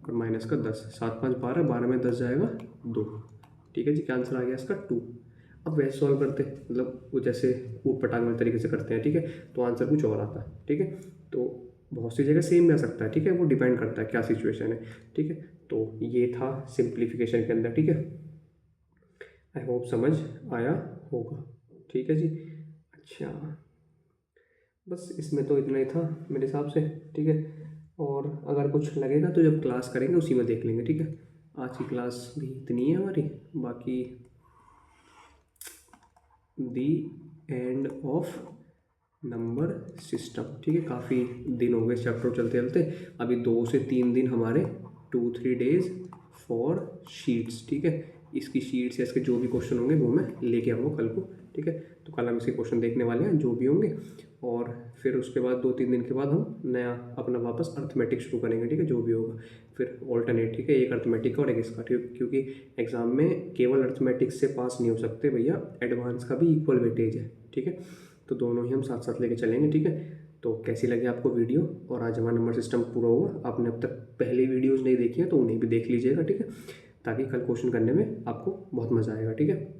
[SPEAKER 1] और माइनस का 10, 7 5 12, 12 में 10 जाएगा 2, ठीक है जी। क्या आंसर आ गया इसका 2। अब वैसे सॉल्व करते हैं, मतलब वो जैसे ऊट पटांग वाले तरीके से करते हैं, ठीक है, तो आंसर कुछ और आता है, ठीक है। तो बहुत सी जगह सेम भी आ सकता है, ठीक है, वो डिपेंड करता है क्या सिचुएशन है, ठीक है। तो ये था सिंप्लीफिकेशन के अंदर, ठीक है। आई होप समझ आया होगा, ठीक है जी। अच्छा, बस इसमें तो इतना ही था मेरे हिसाब से, ठीक है। और अगर कुछ लगेगा तो जब क्लास करेंगे उसी में देख लेंगे, ठीक है। आज की क्लास भी इतनी है हमारी, बाकी दी एंड ऑफ नंबर सिस्टम, ठीक है। काफ़ी दिन हो गए चैप्टर चलते चलते, अभी 2 से 3 दिन हमारे 2-3 डेज फॉर शीट्स, ठीक है। इसकी शीट्स या इसके जो भी क्वेश्चन होंगे वो मैं लेके आऊँगा कल को, ठीक है। तो कल हम इसके क्वेश्चन देखने वाले हैं जो भी होंगे, और फिर उसके बाद 2-3 दिन के बाद हम नया अपना वापस अर्थमेटिक शुरू करेंगे, ठीक है, जो भी होगा। फिर ऑल्टरनेट, ठीक है, एक अर्थमेटिक का और एक इसका, क्योंकि एग्ज़ाम में केवल अर्थमेटिक्स से पास नहीं हो सकते भैया, एडवांस का भी इक्वल वेटेज है, ठीक है। तो दोनों ही हम साथ साथ लेके चलेंगे, ठीक है। तो कैसी लगी आपको वीडियो, और आज हमारा नंबर सिस्टम पूरा हुआ। आपने अब तक पहली वीडियोज़ नहीं देखी हैं तो उन्हें भी देख लीजिएगा, ठीक है, ताकि कल क्वेश्चन करने में आपको बहुत मज़ा आएगा, ठीक है।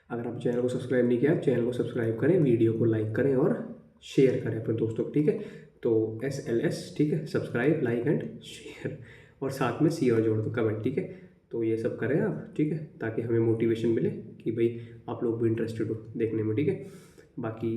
[SPEAKER 1] अगर आप चैनल को सब्सक्राइब नहीं किया, चैनल को सब्सक्राइब करें, वीडियो को लाइक करें और शेयर करें अपने दोस्तों को, ठीक है। तो SLS, ठीक है, सब्सक्राइब लाइक एंड शेयर, और साथ में सी और जोड़ दो कमेंट, ठीक है। तो ये सब करें आप, ठीक है, ताकि हमें मोटिवेशन मिले कि भाई आप लोग भी इंटरेस्टेड हो देखने में, ठीक है। बाकी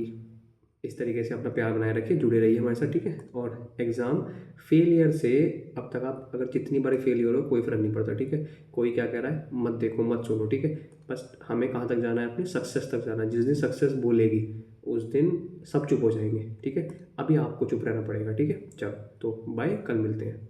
[SPEAKER 1] इस तरीके से अपना प्यार बनाए रखिए, जुड़े रहिए हमारे साथ, ठीक है। और एग्ज़ाम फेलियर से अब तक आप अगर जितनी बार फेलियर हो कोई फ़र्क नहीं पड़ता, ठीक है। कोई क्या कह रहा है मत देखो, मत सुनो, ठीक है। बस हमें कहाँ तक जाना है, अपने सक्सेस तक जाना है। जिस दिन सक्सेस बोलेगी उस दिन सब चुप हो जाएंगे, ठीक है। अभी आपको चुप रहना पड़ेगा, ठीक है। चलो तो बाय, कल मिलते हैं।